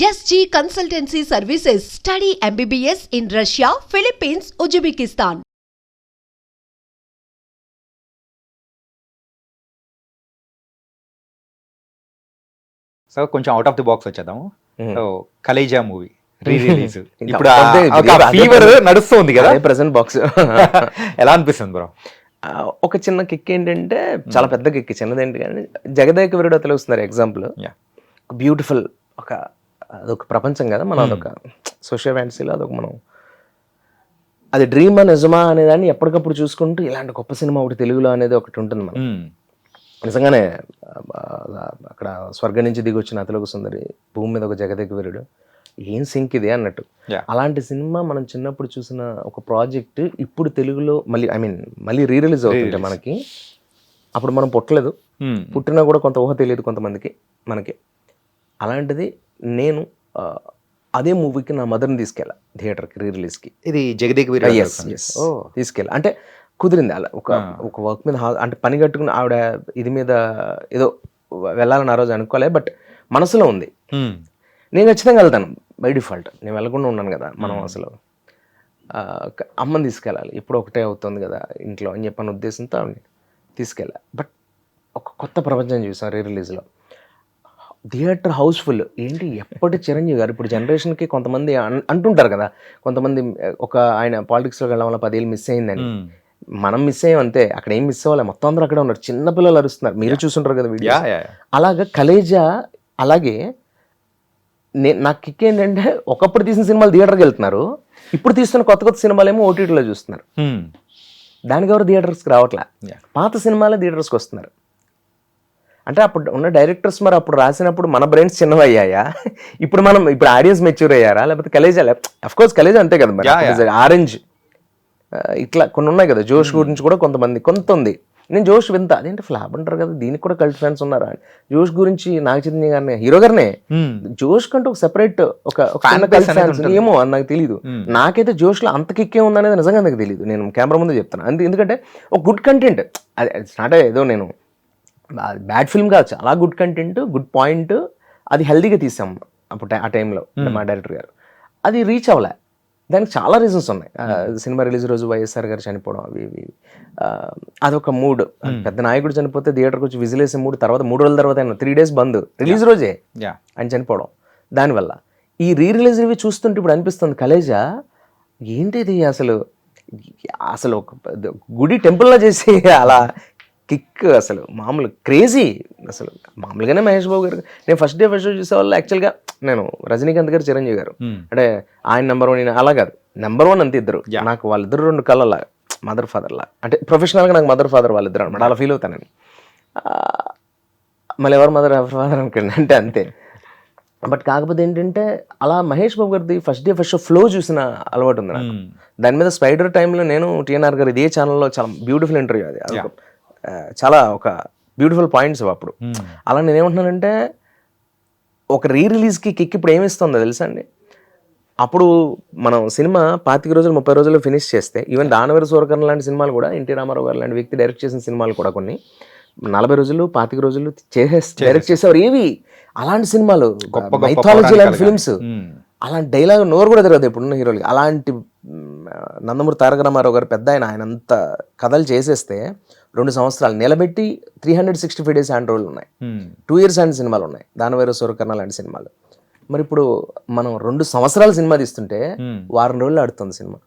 SG Consultancy Services. Study MBBS in Russia, Philippines, Uzbekistan. So కొంచెం out of the box వచ్చేద్దాము. So Khaleja movie release ఇంకా ఇప్పుడు అదే fever నడుస్తుంది కదా, ప్రెసెంట్ బాక్స్. ఎలా అనిపిస్తుంది బ్రో? ఒక చిన్న కిక్ ఏంటంటే చాలా పెద్ద కిక్, చిన్నదేంటి కానీ జగదేక వీరుడు తెలుస్తున్నారు ఎగ్జాంపుల్. బ్యూటిఫుల్ అదొక ప్రపంచం కదా, మనం అదొక సోషల్ ఫ్యాంటసీలో అదొక మనం అది డ్రీమా నిజమా అనేదాన్ని ఎప్పటికప్పుడు చూసుకుంటూ ఇలాంటి గొప్ప సినిమా ఒకటి తెలుగులో అనేది ఒకటి ఉంటుంది. మనం నిజంగానే అక్కడ స్వర్గం నుంచి దిగి వచ్చిన అతిలోక సుందరి, భూమి మీద ఒక జగదేక వీరుడు, ఏం సింక్ ఇది అన్నట్టు. అలాంటి సినిమా మనం చిన్నప్పుడు చూసిన ఒక ప్రాజెక్ట్ ఇప్పుడు తెలుగులో మళ్ళీ రీ రిలీజ్ అవుతుంటే మనకి, అప్పుడు మనం పుట్టలేదు, పుట్టినా కూడా కొంత ఊహ తెలియదు కొంతమందికి మనకి. అలాంటిది నేను అదే మూవీకి నా మదర్ని తీసుకెళ్ళా థియేటర్కి, రీ రిలీజ్కి. ఇది జగదేక వీరుడు తీసుకెళ్ళా. అంటే కుదిరింది అలా ఒక వర్క్ మీద, అంటే పని కట్టుకుని ఆవిడ ఇది మీద ఏదో వెళ్ళాలని ఆ రోజు అనుకోలే, బట్ మనసులో ఉంది. నేను ఖచ్చితంగా వెళ్తాను బై డిఫాల్ట్, నేను వెళ్ళకుండా ఉన్నాను కదా. మనం అసలు అమ్మని తీసుకెళ్ళాలి, ఇప్పుడు ఒకటే అవుతుంది కదా ఇంట్లో అని చెప్పిన ఉద్దేశంతో ఆవిడని తీసుకెళ్ళా. బట్ ఒక కొత్త ప్రపంచం చూసాను రీ రిలీజ్లో. Theatre Housefull. ఏంటి ఎప్పటి చిరంజీవి గారు ఇప్పుడు జనరేషన్కి కొంతమంది అంటుంటారు కదా, కొంతమంది ఒక ఆయన పాలిటిక్స్లోకి వెళ్ళడం వల్ల 10 ఏళ్ళు మిస్ అయిందని. మనం మిస్ అయ్యాం అంతే, అక్కడ ఏం మిస్ అవ్వాలి, మొత్తం అందరూ అక్కడే ఉన్నారు, చిన్నపిల్లలు అరుస్తున్నారు, మీరు చూసుంటారు కదా వీడియో. అలాగా కలేజా అలాగే నాకు కిక్ ఏంటంటే, ఒకప్పుడు తీసిన సినిమాలు థియేటర్కి వెళ్తున్నారు, ఇప్పుడు తీస్తున్న కొత్త కొత్త సినిమాలు ఏమో ఓటీటీలో చూస్తున్నారు. దానికి ఎవరు థియేటర్స్కి రావట్లే, పాత సినిమాలే థియేటర్స్కి వస్తున్నారు. అంటే అప్పుడు ఉన్న డైరెక్టర్స్ మరి అప్పుడు రాసినప్పుడు మన బ్రెయిన్స్ చిన్నవి అయ్యాయా, ఇప్పుడు ఆడియన్స్ మెచ్యూర్ అయ్యారా, లేకపోతే కలేజా? అఫ్కోర్స్ కలేజా అంతే కదా మరి. ఆరెంజ్ ఇట్లా కొన్ని ఉన్నాయి కదా, జోష్ గురించి కూడా కొంత ఉంది. నేను జోష్ వింత, అదేంటి ఫ్లాప్ అంటారు కదా, దీనికి కూడా కల్ట్ ఫ్యాన్స్ ఉన్నారా? జోష్ గురించి నాగ చైతన్య గారిని, హీరో గారినే, జోష్ కంటే ఒక సెపరేట్ ఒక ఏమో అని నాకు తెలియదు. నాకైతే జోష్ లో అంత కిక్కే ఉందనేది నిజంగా నాకు తెలియదు. నేను కెమెరా ముందు చెప్తాను అంతే, ఎందుకంటే ఒక గుడ్ కంటెంట్ అది స్టార్ట్ ఏదో నేను బ్యాడ్ ఫిల్మ్ కాదు, చాలా గుడ్ కంటెంట్, గుడ్ పాయింట్, అది హెల్దీగా తీసాం అప్పుడు ఆ టైంలో మా డైరెక్టర్ గారు. అది రీచ్ అవ్వలే, దానికి చాలా రీజన్స్ ఉన్నాయి. సినిమా రిలీజ్ రోజు వైఎస్ఆర్ గారు చనిపోవడం, అవి అదొక మూడ్. పెద్ద నాయకుడు చనిపోతే థియేటర్కి వచ్చి విజిలేసే మూడు, తర్వాత 3 రోజుల తర్వాత 3 days బంద్, రిలీజ్ రోజే ఆయన చనిపోవడం. దానివల్ల ఈ రీ రిలీజ్ ఇవి చూస్తుంటే ఇప్పుడు అనిపిస్తుంది, కలేజా ఏంటిది అసలు ఒక గుడి టెంపుల్లా చేసి అలా కిక్, అసలు మామూలు క్రేజీ. అసలు మామూలుగానే మహేష్ బాబు గారు, నేను ఫస్ట్ డే చూసే వాళ్ళు యాక్చువల్గా నేను రజనీకాంత్ గారు, చిరంజీవి గారు, అంటే ఆయన నెంబర్ 1 అలా కాదు, నెంబర్ 1 అంతే ఇద్దరు. నాకు వాళ్ళిద్దరు 2 కళ్ళలా, మదర్ ఫాదర్ లా, అంటే ప్రొఫెషనల్గా నాకు మదర్ ఫాదర్ వాళ్ళిద్దరు అనమాట, అలా ఫీల్ అవుతాను నేను. మళ్ళీ ఎవరు మదర్ ఎవరు ఫాదర్ అనుకోండి అంటే అంతే. బట్ కాకపోతే ఏంటంటే, అలా మహేష్ బాబు గారిది first day first show flow చూసిన అలవాటు ఉంది నాకు. దాని మీద స్పైడర్ టైంలో నేను టీఎన్ఆర్ గారు ఇదే ఛానల్లో చాలా బ్యూటిఫుల్ ఇంటర్వ్యూ, అది చాలా ఒక బ్యూటిఫుల్ పాయింట్స్ అప్పుడు. అలా నేనేమంటున్నానంటే, ఒక రీ రిలీజ్కి కిక్ ఇప్పుడు ఏమిస్తుందో తెలుసా అండి. అప్పుడు మనం సినిమా 25 రోజులు 30 రోజుల్లో ఫినిష్ చేస్తే, ఈవెన్ దానవీర సూరకర్ణ లాంటి సినిమాలు కూడా, ఎన్టీ రామారావు గారు లాంటి వ్యక్తి డైరెక్ట్ చేసిన సినిమాలు కూడా కొన్ని 40 రోజులు 25 రోజులు డైరెక్ట్ చేసేవారు. ఏవి అలాంటి సినిమాలు, మైథాలజీ లాంటి ఫిల్మ్స్, అలాంటి డైలాగ్ నోరు కూడా తిరగదు ఇప్పుడున్న హీరోలకి. అలాంటి నందమూరి తారక రామారావు గారు పెద్ద ఆయన అంత కథలు చేసేస్తే 2 సంవత్సరాలు నిలబెట్టి 365 days హ్యాండ్ రోల్ ఉన్నాయి, 2 years హ్యాండ్ సినిమాలు ఉన్నాయి, దానవీర సూరకర్ణ లాంటి సినిమాలు. మరి ఇప్పుడు మనం 2 సంవత్సరాల సినిమా తీస్తుంటే వారం రోజులు ఆడుతుంది సినిమా.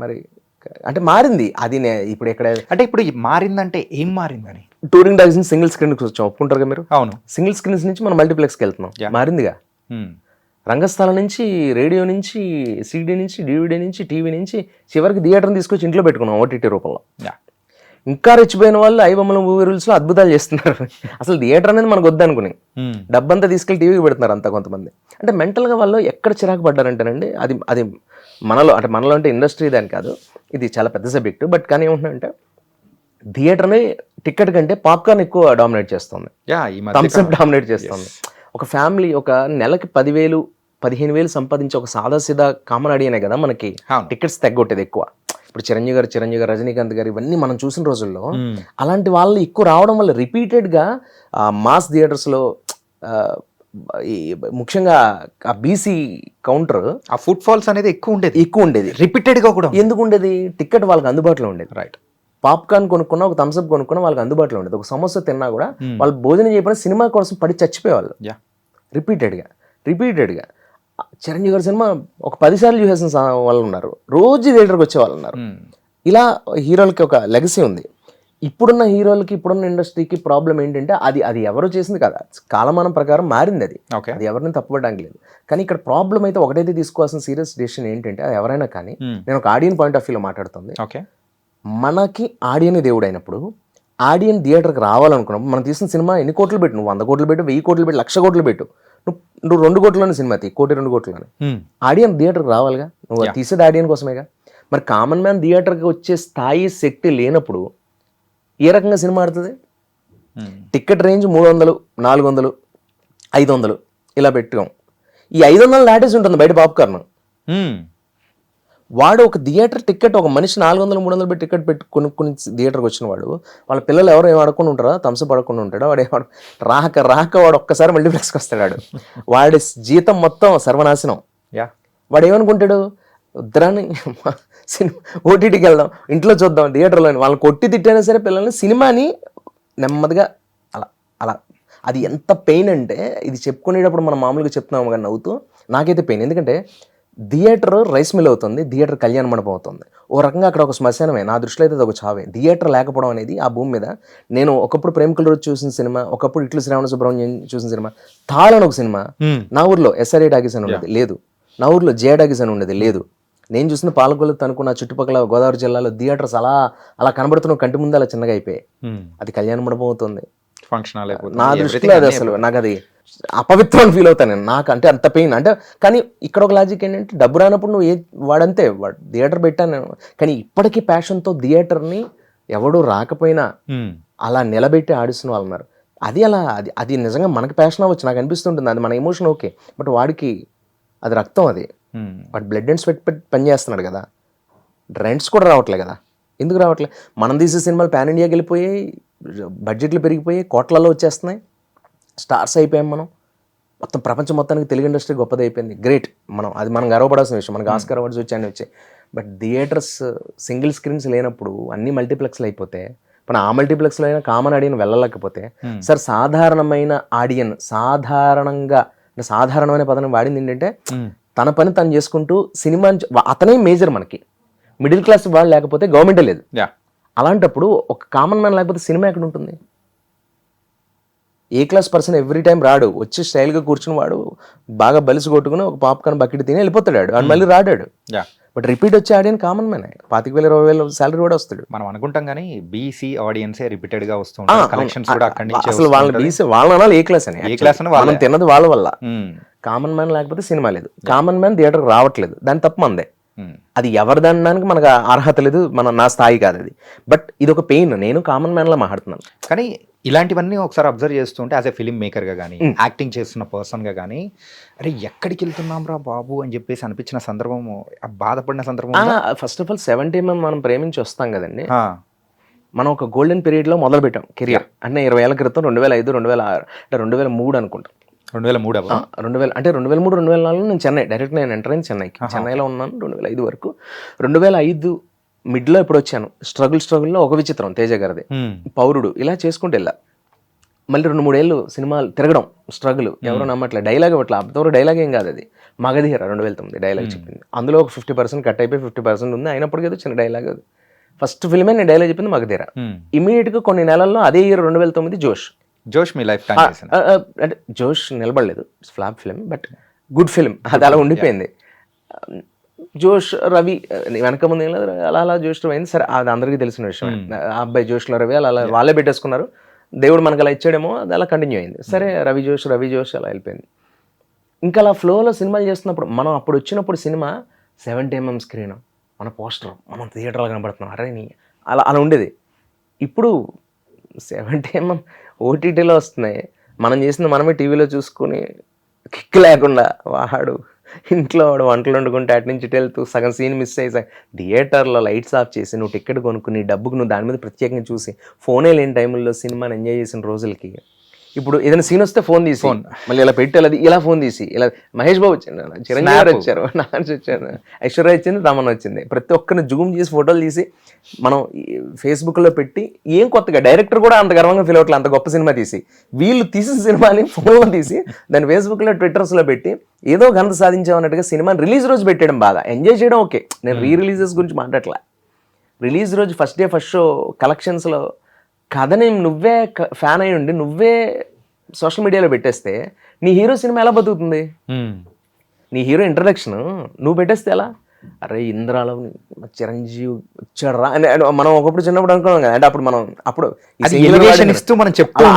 మరి అంటే మారింది అది. ఇప్పుడు ఎక్కడ అంటే ఇప్పుడు మారిందంటే ఏం మారిందని, టూరింగ్ డాగ్స్ నుంచి సింగిల్ స్క్రీన్కి వచ్చాం, ఒప్పుకుంటారు కదా మీరు? అవును, సింగిల్ స్క్రీన్స్ నుంచి మనం మల్టీప్లెక్స్కి వెళ్తున్నాం, మారిందిగా. రంగస్థలం నుంచి, రేడియో నుంచి, సీడీ నుంచి, డివిడీ నుంచి, టీవీ నుంచి, చివరికి థియేటర్ని తీసుకొచ్చి ఇంట్లో పెట్టుకున్నాం ఓటీటీ రూపంలో. ఇంకా రెచ్చిపోయిన వాళ్ళు ఐబొమ్మల మూవీ రూల్స్లో అద్భుతాలు చేస్తున్నారు. అసలు థియేటర్ అనేది మనకు వద్దనుకుని డబ్బంతా తీసుకెళ్ళి టీవీకి పెడుతున్నారు అంతా కొంతమంది. అంటే మెంటల్గా వాళ్ళు ఎక్కడ చిరాకు పడ్డారంటేనండి, అది మనలో అంటే ఇండస్ట్రీ దాని కాదు, ఇది చాలా పెద్ద సబ్జెక్టు. బట్ కానీ ఏమంటున్నారంటే, థియేటర్ని టికెట్ కంటే పాప్కార్న్ ఎక్కువ డామినేట్ చేస్తుంది, థమ్స్అప్ డామినేట్ చేస్తుంది. ఒక ఫ్యామిలీ ఒక నెలకి 10,000 15,000 సంపాదించి ఒక సాదాసీదా కామన్ అడిగినే కదా మనకి టికెట్స్ తగ్గొట్టేది ఎక్కువ. ఇప్పుడు చిరంజీవి గారు, రజనీకాంత్ గారు, ఇవన్నీ మనం చూసిన రోజుల్లో అలాంటి వాళ్ళు ఎక్కువ రావడం వల్ల రిపీటెడ్గా మాస్ థియేటర్స్లో ముఖ్యంగా ఆ బీసీ కౌంటర్ ఆ ఫుడ్ ఫాల్స్ అనేది ఎక్కువ ఉండేది. రిపీటెడ్ గా కూడా ఎందుకు ఉండేది? టికెట్ వాళ్ళకి అందుబాటులో ఉండేది. రైట్. పాప్కార్న్ కొనుక్కున్నా, ఒక థమ్స్అప్ కొనుక్కున్నా వాళ్ళకి అందుబాటులో ఉండేది. ఒక సమోసా తిన్నా కూడా వాళ్ళు భోజనం చేయకుండా సినిమా కోసం పడి చచ్చిపోయేవాళ్ళు. రిపీటెడ్గా చిరంజీవి గారి సినిమా ఒక 10 సార్లు చూసేసిన వాళ్ళు ఉన్నారు, రోజు థియేటర్కి వచ్చే వాళ్ళు ఉన్నారు. ఇలా హీరోలకి ఒక లెగసీ ఉంది. ఇప్పుడున్న హీరోలకి, ఇప్పుడున్న ఇండస్ట్రీకి ప్రాబ్లం ఏంటంటే అది ఎవరు చేసింది కదా, కాలమానం ప్రకారం మారింది. అది ఎవరిని తప్పుపడడానికి లేదు. కానీ ఇక్కడ ప్రాబ్లం అయితే ఒకటైతే తీసుకోవాల్సిన సీరియస్ డెసిషన్ ఏంటంటే, అది ఎవరైనా కానీ, నేను ఒక ఆడియన్ పాయింట్ ఆఫ్ వ్యూలో మాట్లాడుతుంది. మనకి ఆడియన్ దేవుడు అయినప్పుడు, ఆడియన్ థియేటర్కి రావాలనుకున్నప్పుడు, మనం తీసిన సినిమా ఎన్ని కోట్లు పెట్టు, నువ్వు 100 కోట్లు పెట్టు, 1000 కోట్లు పెట్టు, 1,00,000 కోట్లు పెట్టు, నువ్వు 2 కోట్లలోనే సినిమా తీ, 1,2 కోట్లలోనే ఆడియన్ థియేటర్కి రావాలిగా. నువ్వు తీసేది ఆడియన్ కోసమేగా. మరి కామన్ మ్యాన్ థియేటర్కి వచ్చే స్థాయి శక్తి లేనప్పుడు ఏ రకంగా సినిమా ఆడుతుంది? టికెట్ రేంజ్ 300, 400, 500 ఇలా పెట్టుకోం. ఈ 500 దాటేసి ఉంటుంది బయట పాప్కార్న్. వాడు ఒక థియేటర్ టికెట్, ఒక మనిషి 400, 300 పెట్టి టికెట్ పెట్టి కొనుక్కుని థియేటర్కి వచ్చిన వాడు, వాళ్ళ పిల్లలు ఎవరు ఏం ఆడుకుని ఉంటారా, థమ్స్అప్ ఆడుకుని ఉంటాడా, వాడు ఏమాడు రాక వాడు ఒక్కసారి మల్టీప్లెక్స్కి వస్తాడు. వాడి జీతం మొత్తం సర్వనాశనం. వాడు ఏమనుకుంటాడు, ఉద్దరాన్ని సినిమా ఓటీటీకి వెళ్దాం, ఇంట్లో చూద్దాం, థియేటర్లో వాళ్ళని కొట్టి తిట్టైనా సరే పిల్లల్ని సినిమాని నెమ్మదిగా అలా అది ఎంత పెయిన్ అంటే, ఇది చెప్పుకునేటప్పుడు మనం మామూలుగా చెప్తున్నాము కానీ నవ్వుతూ, నాకైతే పెయిన్. ఎందుకంటే థియేటర్ రైస్ మిల్ అవుతుంది, థియేటర్ కళ్యాణ మండపం అవుతుంది. ఓ రకంగా అక్కడ ఒక శ్మశానమే. నా దృష్టిలో అయితే అది ఒక చావే. థియేటర్ లేకపోవడం అనేది ఆ భూమి మీద. నేను ఒకప్పుడు ప్రేమికుల రోజు చూసిన సినిమా, ఒకప్పుడు ఇట్లు శ్రావణ సుబ్రహ్మణ్యం చూసిన సినిమా, తాళ్ అని ఒక సినిమా నా ఊర్లో SRA టాకీస్ అని ఉండేది లేదు, నా ఊర్లో జే టాకీస్ అని ఉండేది లేదు. నేను చూసిన పాలకొల్లు తనుకున్న చుట్టుపక్కల గోదావరి జిల్లాలో థియేటర్స్ అలా కనబడుతున్న కంటి ముందు అలా చిన్నగా అయిపోయాయి. అది కళ్యాణ మండపం అవుతుంది. నా దృష్టిలో అది అసలు నాకు అది అపవిత్రం ఫీల్ అవుతాను నేను. నాకు అంటే అంత పెయిన్ అంటే. కానీ ఇక్కడ ఒక లాజిక్ ఏంటంటే, డబ్బు రానప్పుడు నువ్వు వాడంతే థియేటర్ పెట్టాను నేను. కానీ ఇప్పటికీ ప్యాషన్తో థియేటర్ని ఎవడు రాకపోయినా అలా నిలబెట్టి ఆడిస్తున్న వాళ్ళు ఉన్నారు. అది నిజంగా మనకి ప్యాషన్ అవ్వచ్చు, నాకు అనిపిస్తుంటుంది. అది మన ఎమోషన్ ఓకే, బట్ వాడికి అది రక్తం. అది వాడు బ్లడ్ అండ్ స్వెట్ పెట్టి పని చేస్తున్నాడు కదా. రెంట్స్ కూడా రావట్లేదు కదా. ఎందుకు రావట్లేదు? మనం తీసే సినిమాలు పాన్ ఇండియాకి వెళ్ళిపోయాయి, బడ్జెట్లు పెరిగిపోయి కోట్లలో వచ్చేస్తున్నాయి, స్టార్స్ అయిపోయాం మనం. మొత్తం ప్రపంచం మొత్తానికి తెలుగు ఇండస్ట్రీ గొప్పది అయిపోయింది. గ్రేట్. మనం గర్వపడాల్సిన విషయం. మనకు ఆస్కార్ అవార్డ్స్ వచ్చాయి. బట్ థియేటర్స్ సింగిల్ స్క్రీన్స్ లేనప్పుడు అన్ని మల్టీప్లెక్స్లు అయిపోతే, ఇప్పుడు ఆ మల్టీప్లెక్స్లో అయినా కామన్ ఆడియన్ వెళ్ళలేకపోతే, సార్ సాధారణమైన ఆడియన్, సాధారణమైన పదం వాడింది ఏంటంటే, తన పని తను చేసుకుంటూ సినిమా అతనే మేజర్. మనకి మిడిల్ క్లాస్ వాళ్ళు లేకపోతే గవర్నమెంటే లేదు. అలాంటప్పుడు ఒక కామన్ మ్యాన్ లేకపోతే సినిమా ఎక్కడ ఉంటుంది? ఏ క్లాస్ పర్సన్ ఎవ్రీ టైం రాడు, వచ్చి స్టైల్గా కూర్చుని వాడు బాగా బలిసి కొట్టుకుని ఒక పాప్కార్న్ బకెట్ తిని వెళ్ళిపోతాడు. వాడు మళ్ళీ రాడాడు. బట్ రిపీట్ వచ్చే ఆడియన్ కామన్ మ్యాన్. 25,000, 20,000 సాలరీ కూడా వస్తాడు. మనం అనుకుంటాం కానీ బీసీ ఆడియన్సే రిపీటెడ్ గా వస్తుంటారు. కలెక్షన్స్ కూడా అక్కడి నుంచి అసలు వాళ్ళ బీసీ వాళ్ళ ఏ క్లాస్ అని, మనం తిన్నది వాళ్ళ వల్ల. కామన్ మ్యాన్ లేకపోతే సినిమా లేదు. కామన్ మ్యాన్ థియేటర్కి రావట్లేదు, దాని తప్పు మందే. అది ఎవరిది అనడానికి మనకు అర్హత లేదు, నా స్థాయి కాదు అది. బట్ ఇది ఒక పెయిన్. నేను కామన్ మ్యాన్ లా మాట్లాడుతున్నాను. కానీ ఇలాంటివన్నీ ఒకసారి అబ్జర్వ్ చేస్తుంటే, యాజ్ ఎ ఫిలిం మేకర్ గా కానీ, యాక్టింగ్ చేస్తున్న పర్సన్ గా కానీ, అరే ఎక్కడికి వెళ్తున్నాం రా బాబు అని చెప్పేసి అనిపించిన సందర్భం, బాధపడిన సందర్భం. ఫస్ట్ ఆఫ్ ఆల్ 70 మనం ప్రేమించి వస్తాం కదండి. మనం ఒక గోల్డెన్ పీరియడ్ లో మొదలు పెట్టాం కెరియర్. అంటే 20 ఏళ్ల క్రితం, 2005, 2006 అంటే 2003 అనుకుంటాం. 2000 అంటే 2003, 2004 నేను చెన్నై డైరెక్ట్ నేను ఎంటర్ అయింది చెన్నైలో ఉన్నాను 2005 వరకు. 2005 మిడ్లో ఇప్పుడు వచ్చాను. స్ట్రగుల్లో ఒక విచిత్రం తేజ గారిది, పౌరుడు, ఇలా చేసుకుంటూ వెళ్ళా. మళ్ళీ 2-3 ఏళ్ళు సినిమాలు తిరగడం, స్ట్రగుల్, ఎవరో నమ్మట్లేదు, డైలాగ్ ఇవ్వట్లా. అంతవరకు డైలాగ్ ఏం కాదు అది. మగధీర 2009 డైలాగ్ చెప్పింది. అందులో ఒక 50% కట్ అయిపోయి 50% ఉంది. అయినప్పటికీ ఏదో చిన్న డైలాగ్ అది. ఫస్ట్ ఫిల్మే నేను డైలాగ్ చెప్పింది మగధీర. ఇమీడియట్ గా కొన్ని నెలల్లో అదే ఇయర్ 2009 జోష్ మీ లైఫ్ అంటే జోష్ నిలబడలేదు, flop film, but good film. అది అలా ఉండిపోయింది. జోష్ రవి వెనక ముందు ఏం లేదు, అలా జోష్లో అయింది. సరే, అది అందరికీ తెలిసిన విషయం. ఆ అబ్బాయి జోష్లో రవి అలా వాళ్ళే పెట్టేసుకున్నారు. దేవుడు మనకు అలా ఇచ్చాడేమో, అది అలా కంటిన్యూ అయింది. సరే, రవి జోష్ అలా వెళ్ళిపోయింది. ఇంకా అలా ఫ్లోలో సినిమాలు చేస్తున్నప్పుడు, మనం అప్పుడు వచ్చినప్పుడు సినిమా 70mm స్క్రీన్, మన పోస్టర్, మనం థియేటర్లో కనబడుతున్నాం, అరే నీ అలా ఉండేది. ఇప్పుడు 70mm ఓటీటీలో వస్తున్నాయి. మనం చేసింది మనమే టీవీలో చూసుకుని కిక్ లేకుండా, వాడు ఇంట్లో వాడు వంటలు వండుకుంటే అటు నుంచి వెళ్తూ సగం సీన్ మిస్ అయ్యి, థియేటర్లో లైట్స్ ఆఫ్ చేసి నువ్వు టికెట్ కొనుక్కుని డబ్బుకు నువ్వు దాని మీద ప్రత్యేకంగా చూసి, ఫోనే లేని టైంలో సినిమాని ఎంజాయ్ చేసిన రోజులకి ఇప్పుడు ఏదైనా సీన్ వస్తే ఫోన్ తీసి మళ్ళీ ఇలా పెట్టాలి, అది ఇలా ఫోన్ తీసి ఇలా మహేష్ బాబు వచ్చాడు, చిరంజీవి గారు వచ్చారు, నాన్న వచ్చారు, ఐశ్వర్య వచ్చింది, తమన్ వచ్చింది, ప్రతి ఒక్కరిని జూమ్ చేసి ఫోటోలు తీసి మనం ఫేస్బుక్లో పెట్టి ఏం కొత్తగా డైరెక్టర్ కూడా అంత గర్వంగా ఫీల్ అవ్వట్లేదు అంత గొప్ప సినిమా తీసి. వీళ్ళు తీసిన సినిమాని ఫోన్లో తీసి దాన్ని ఫేస్బుక్లో ట్విట్టర్స్లో పెట్టి ఏదో ఘనత సాధించామన్నట్టుగా సినిమాని రిలీజ్ రోజు పెట్టడం బాగా ఎంజాయ్ చేయడం ఓకే. నేను రిలీజెస్ గురించి మాట్లాడలే. రిలీజ్ రోజు ఫస్ట్ డే ఫస్ట్ షో కలెక్షన్స్లో కథని నువ్వే ఫ్యాన్ అయ్యి ఉండి నువ్వే సోషల్ మీడియాలో పెట్టేస్తే నీ హీరో సినిమా ఎలా బతుకుతుంది? నీ హీరో ఇంట్రడక్షన్ నువ్వు పెట్టేస్తే ఎలా? అరే ఇంద్రాలో చిరంజీవి వచ్చాడరా అని మనం ఒకప్పుడు చిన్నప్పుడు అనుకున్నాం కదా. అంటే అప్పుడు మనం అప్పుడు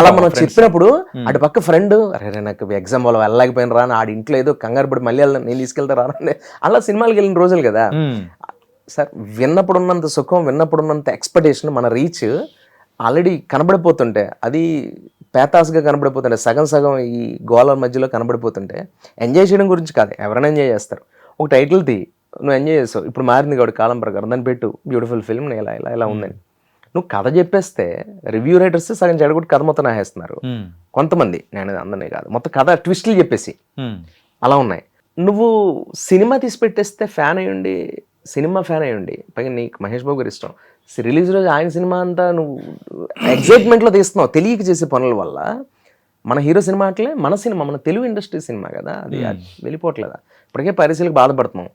అలా మనం చెప్పినప్పుడు అటు పక్క ఫ్రెండ్ అరే నాకు ఎగ్జామ్ వల్ల వెళ్ళలేకపోయిన రా, ఆడి ఇంట్లో ఏదో కంగారు పడి మళ్ళీ నేను తీసుకెళ్తా రా అలా సినిమాలకు వెళ్ళిన రోజులు కదా సార్. విన్నప్పుడున్నంత సుఖం, విన్నప్పుడున్నంత ఎక్స్పెక్టేషన్, మన రీచ్ ఆల్రెడీ కనబడిపోతుంటే, అది పేతాస్గా కనబడిపోతుంటే, సగం సగం ఈ గోళ మధ్యలో కనబడిపోతుంటే ఎంజాయ్ చేయడం గురించి కాదు, ఎవరైనా ఎంజాయ్ చేస్తారు. ఒక టైటిల్ తీ, నువ్వు ఎంజాయ్ చేస్తావు, ఇప్పుడు మారింది కాబట్టి కాలం ప్రకారం, దాన్ని పెట్టు బ్యూటిఫుల్ ఫిల్మ్ ఇలా ఇలా ఇలా ఉందని. నువ్వు కథ చెప్పేస్తే రివ్యూ రైటర్స్ సగం చెడగొట్టి కథ మొత్తం నాహేస్తున్నారు కొంతమంది, నేను అందరినీ కాదు, మొత్తం కథ ట్విస్టులు చెప్పేసి అలా ఉన్నాయి. నువ్వు సినిమా తీసి పెట్టేస్తే ఫ్యాన్ అయ్యండి, సినిమా ఫ్యాన్ అయ్యండి, పైగా నీకు మహేష్ బాబు గారు ఇష్టం, రిలీజ్ రోజు ఆయన సినిమా అంతా నువ్వు ఎగ్జైట్మెంట్లో తీస్తున్నావు, తెలియక చేసే పనుల వల్ల మన హీరో సినిమా అట్లే మన సినిమా, మన తెలుగు ఇండస్ట్రీ సినిమా కదా, అది వెళ్ళిపోవట్లేదా? ఇప్పటికే పైరసీలకు బాధపడుతున్నాం,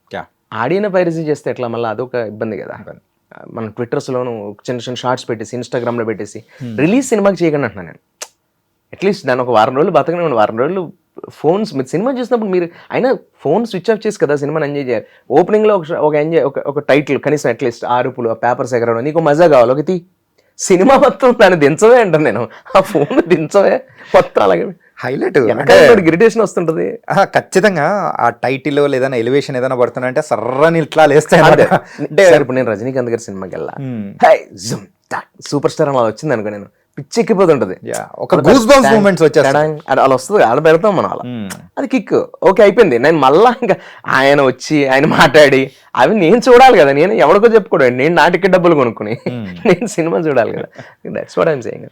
ఆడిన పైరసీ చేస్తే ఎట్లా మళ్ళీ అదొక ఇబ్బంది కదా. మన ట్విట్టర్స్లోను చిన్న చిన్న షార్ట్స్ పెట్టేసి ఇన్స్టాగ్రామ్లో పెట్టేసి రిలీజ్ సినిమాకి చేయకండి అంటున్నాను నేను. అట్లీస్ట్ దాన్ని ఒక వారం రోజులు బతకనే, వారం రోజులు ఫోన్స్ మీరు సినిమా చూసినప్పుడు మీరు అయినా ఫోన్ స్విచ్ ఆఫ్ చేసి కదా సినిమాని ఎంజాయ్ చేయాలి. ఓపెనింగ్లో ఒక ఎంజాయ్ ఒక టైటిల్ కనీసం అట్లీస్ట్ ఆరుపులు, ఆ పేపర్స్ ఎగరడం, నీకు మజా కావాలి, ఒకటి సినిమా మొత్తం దాన్ని దించవే అంటాను నేను, ఆ ఫోన్ దించవే మొత్తం అలాగే హైలైట్ ఇరిటేషన్ వస్తుంటది. ఖచ్చితంగా ఆ టైటిల్ లేదా ఎలివేషన్ ఏదైనా పడుతుందంటే సర్రని ఇట్లా లేస్తాయి. అంటే ఇప్పుడు నేను రజనీకాంత్ గారి సినిమాకి వెళ్ళా, సూపర్ స్టార్ అలా వచ్చింది అనుకో, నేను పిచ్చెక్కిపోతుంటది, ఒక గూస్ బంప్స్ మూమెంట్స్ వచ్చేస్తాయి, అలా వస్తుంది, అలా పెడతాం మనం అలా, అది కిక్ ఓకే అయిపోయింది. నేను మళ్ళా ఇంకా ఆయన వచ్చి ఆయన మాట్లాడి అవి నేను చూడాలి కదా, నేను ఎవరికో చెప్పుకోవడం, నేను నా టికెట్ డబ్బులు కొనుక్కుని నేను సినిమా చూడాలి కదా, దట్స్ వాట్ ఐఎమ్ సేయింగ్.